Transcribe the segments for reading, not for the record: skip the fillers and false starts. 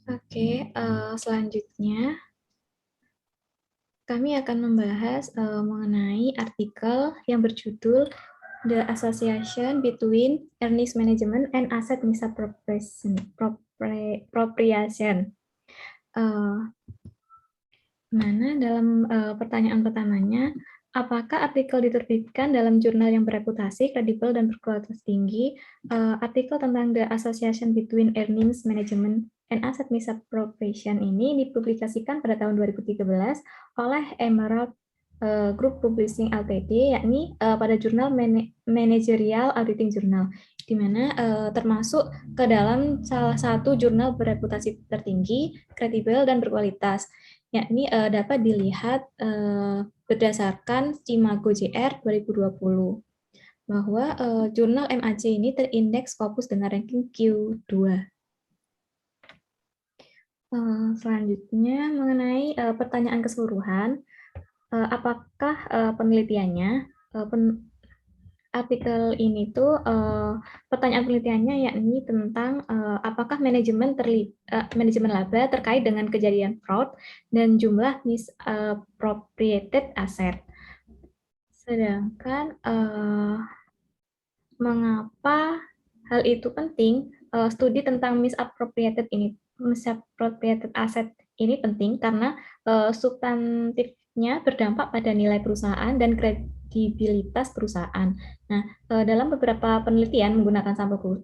Oke, selanjutnya kami akan membahas mengenai artikel yang berjudul The Association Between Earnings Management and Asset Misappropriation. Uh, Mana dalam pertanyaan pertamanya, apakah artikel diterbitkan dalam jurnal yang bereputasi, kredibel, dan berkualitas tinggi? Artikel tentang The Association Between Earnings Management and Asset Misappropriation ini dipublikasikan pada tahun 2013 oleh Emerald Group Publishing Ltd, yakni pada jurnal Managerial Auditing Journal, di mana termasuk ke dalam salah satu jurnal bereputasi tertinggi, kredibel, dan berkualitas, yakni dapat dilihat berdasarkan Cimago JR 2020 bahwa jurnal MAJ ini terindeks Scopus dengan ranking Q2. Selanjutnya mengenai pertanyaan keseluruhan, apakah penelitiannya, artikel ini tuh pertanyaan penelitiannya yakni tentang apakah manajemen laba terkait dengan kejadian fraud dan jumlah misappropriated asset. Sedangkan mengapa hal itu penting? Studi tentang misappropriated asset ini penting karena substantifnya berdampak pada nilai perusahaan dan kredibilitas perusahaan. Nah, dalam beberapa penelitian menggunakan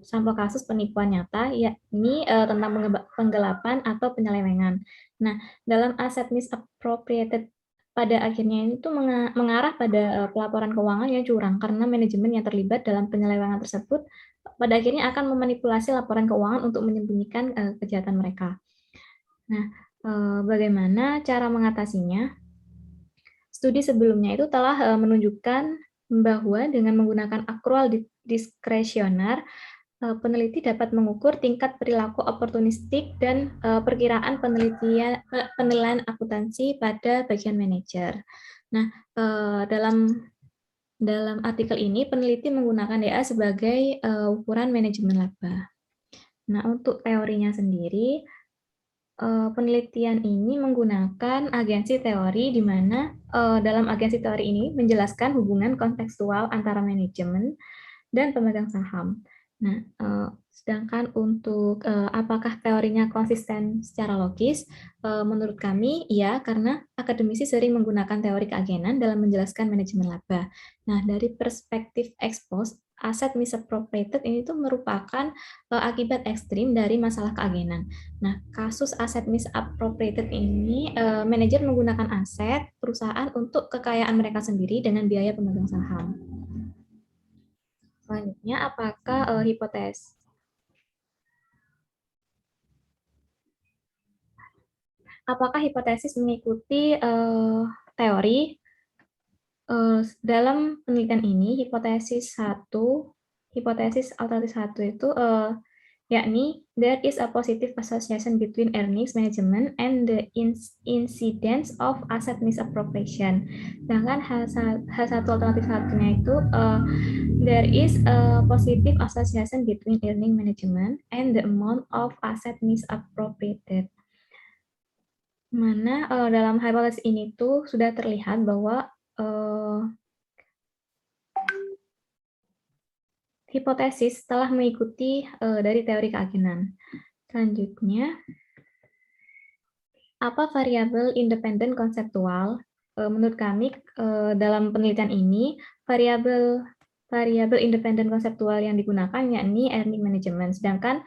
sampel kasus penipuan nyata, yakni tentang penggelapan atau penyelewengan. Nah, dalam aset misappropriated pada akhirnya itu mengarah pada pelaporan keuangan yang curang karena manajemen yang terlibat dalam penyelewengan tersebut pada akhirnya akan memanipulasi laporan keuangan untuk menyembunyikan kejahatan mereka. Nah, bagaimana cara mengatasinya? Studi sebelumnya itu telah menunjukkan bahwa dengan menggunakan akrual diskresioner, peneliti dapat mengukur tingkat perilaku oportunistik dan perkiraan penilaian akuntansi pada bagian manajer. Nah, dalam artikel ini peneliti menggunakan DA sebagai ukuran manajemen laba. Nah, untuk teorinya sendiri, penelitian ini menggunakan agensi teori di mana dalam agensi teori ini menjelaskan hubungan kontekstual antara manajemen dan pemegang saham. Nah, sedangkan untuk apakah teorinya konsisten secara logis, menurut kami iya, karena akademisi sering menggunakan teori keagenan dalam menjelaskan manajemen laba. Nah, dari perspektif expose, aset misappropriated ini tuh merupakan akibat ekstrim dari masalah keagenan. Nah, kasus aset misappropriated ini, manajer menggunakan aset perusahaan untuk kekayaan mereka sendiri dengan biaya pemegang saham. Selanjutnya, apakah hipotesis mengikuti teori? Dalam penelitian ini, hipotesis alternatif 1 itu yakni there is a positive association between earnings management and the incidence of asset misappropriation. Sedangkan H1 alternatif satunya itu there is a positive association between earning management and the amount of asset misappropriated. Mana dalam hipotesis ini tuh sudah terlihat bahwa hipotesis telah mengikuti dari teori keagenan. Selanjutnya, apa variabel independen konseptual? Menurut kami dalam penelitian ini variabel independen konseptual yang digunakan yakni earning management, sedangkan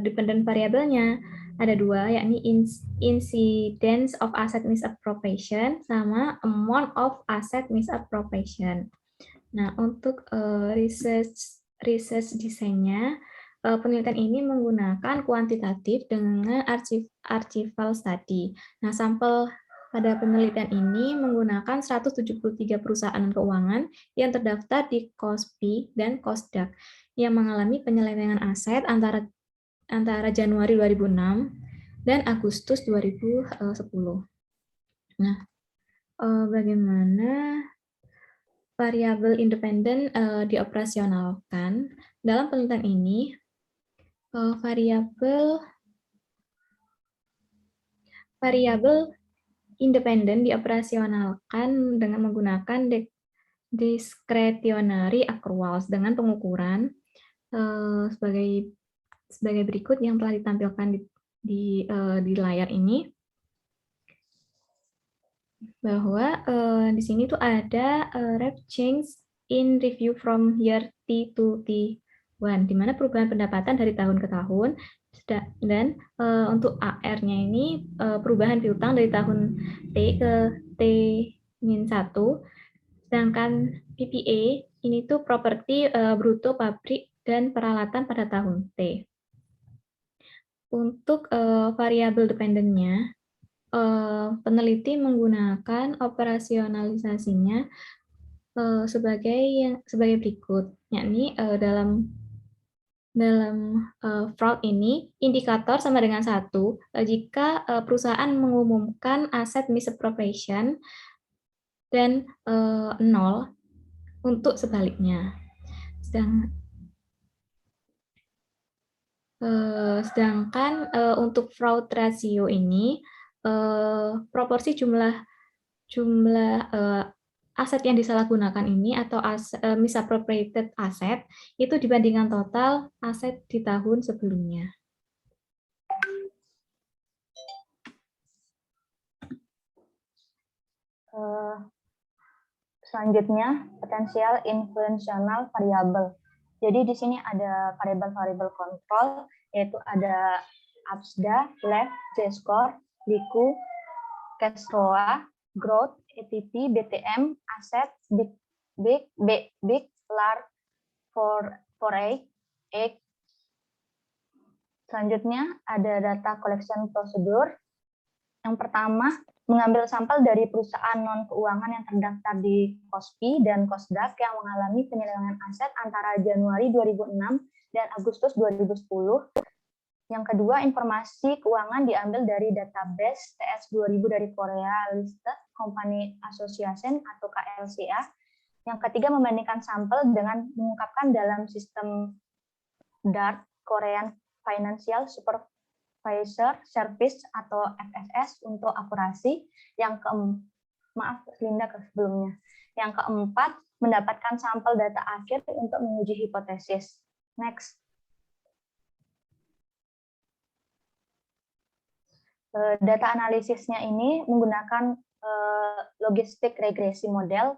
dependent variabelnya ada dua, yakni incidence of asset misappropriation sama amount of asset misappropriation. Nah, untuk research desainnya, penelitian ini menggunakan kuantitatif dengan archival study. Nah, sampel pada penelitian ini menggunakan 173 perusahaan keuangan yang terdaftar di KOSPI dan KOSDAQ yang mengalami penyelewengan aset antara Januari 2006 dan Agustus 2010. Nah, bagaimana variabel independen dioperasionalkan? Dalam penelitian ini, variabel variabel independen dioperasionalkan dengan menggunakan discretionary accruals dengan pengukuran sebagai berikut yang telah ditampilkan di layar ini, bahwa di sini tuh ada rate change in review from year T to T1, di mana perubahan pendapatan dari tahun ke tahun, dan untuk AR-nya ini perubahan piutang dari tahun T ke T-1, sedangkan PPA ini tuh properti bruto pabrik dan peralatan pada tahun T. Untuk variabel dependennya, peneliti menggunakan operasionalisasinya sebagai berikut, yakni dalam fraud ini indikator sama dengan 1 jika perusahaan mengumumkan aset misappropriation dan 0 untuk sebaliknya. Sedangkan untuk fraud ratio ini proporsi jumlah aset yang disalahgunakan ini atau misappropriated aset itu dibandingkan total aset di tahun sebelumnya. Selanjutnya, potensial influentional variable. Jadi di sini ada variabel-variabel kontrol, yaitu ada ABSDA, LEV, Z-score, LIKU, cash ROA, growth, ATP, BTM, aset, big, large, for egg. Selanjutnya ada data collection procedure. Yang pertama, mengambil sampel dari perusahaan non-keuangan yang terdaftar di KOSPI dan KOSDAQ yang mengalami penyelewengan aset antara Januari 2006 dan Agustus 2010. Yang kedua, informasi keuangan diambil dari database TS2000 dari Korea Listed Company Association atau KLCA. Yang ketiga, membandingkan sampel dengan mengungkapkan dalam sistem DART, Korean Financial Supervisor Service atau FSS untuk akurasi. Yang sebelumnya. Yang keempat, mendapatkan sampel data akhir untuk menguji hipotesis. Next. Data analisisnya ini menggunakan logistik regresi model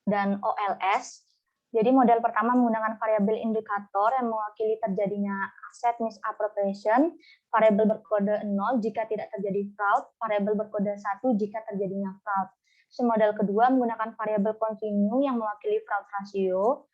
dan OLS. Jadi model pertama menggunakan variabel indikator yang mewakili terjadinya aset misappropriation, variabel berkode 0 jika tidak terjadi fraud, variabel berkode 1 jika terjadinya fraud. Model kedua menggunakan variabel kontinu yang mewakili fraud ratio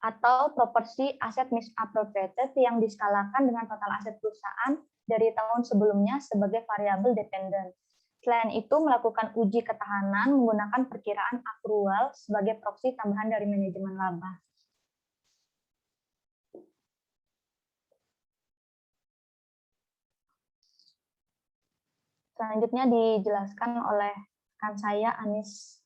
atau proporsi aset misappropriated yang diskalakan dengan total aset perusahaan dari tahun sebelumnya sebagai variabel dependent. Selain itu, melakukan uji ketahanan menggunakan perkiraan akrual sebagai proksi tambahan dari manajemen laba. Selanjutnya dijelaskan oleh rekan saya, Anis.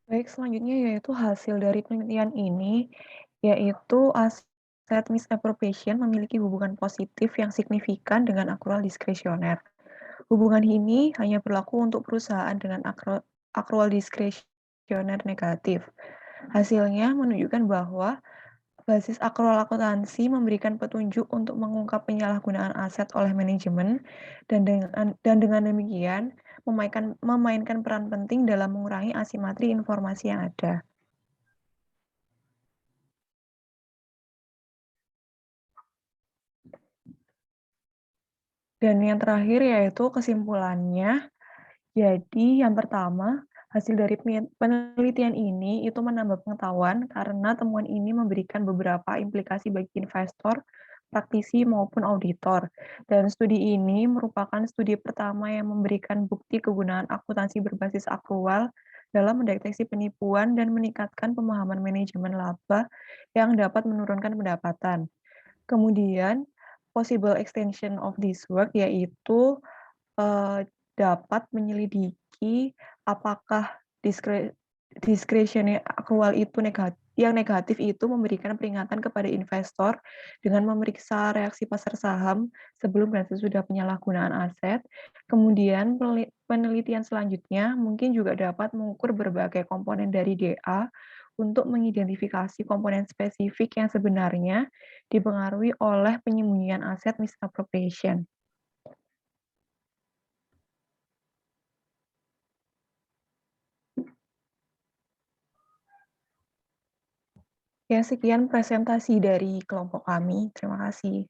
Baik, selanjutnya yaitu hasil dari penelitian ini, yaitu aset misappropriation memiliki hubungan positif yang signifikan dengan akrual diskresioner. Hubungan ini hanya berlaku untuk perusahaan dengan akrual diskresioner negatif. Hasilnya menunjukkan bahwa basis akrual akuntansi memberikan petunjuk untuk mengungkap penyalahgunaan aset oleh manajemen, dan dengan demikian memainkan peran penting dalam mengurangi asimetri informasi yang ada. Dan yang terakhir yaitu kesimpulannya. Jadi yang pertama, hasil dari penelitian ini itu menambah pengetahuan karena temuan ini memberikan beberapa implikasi bagi investor, praktisi maupun auditor. Dan studi ini merupakan studi pertama yang memberikan bukti kegunaan akuntansi berbasis akrual dalam mendeteksi penipuan dan meningkatkan pemahaman manajemen laba yang dapat menurunkan pendapatan. Kemudian, possible extension of this work yaitu dapat menyelidiki apakah discretionary accrual itu yang negatif itu memberikan peringatan kepada investor dengan memeriksa reaksi pasar saham sebelum dan sesudah penyalahgunaan aset. Kemudian penelitian selanjutnya mungkin juga dapat mengukur berbagai komponen dari DA untuk mengidentifikasi komponen spesifik yang sebenarnya dipengaruhi oleh penyembunyian aset misappropriation. Ya, sekian presentasi dari kelompok kami. Terima kasih.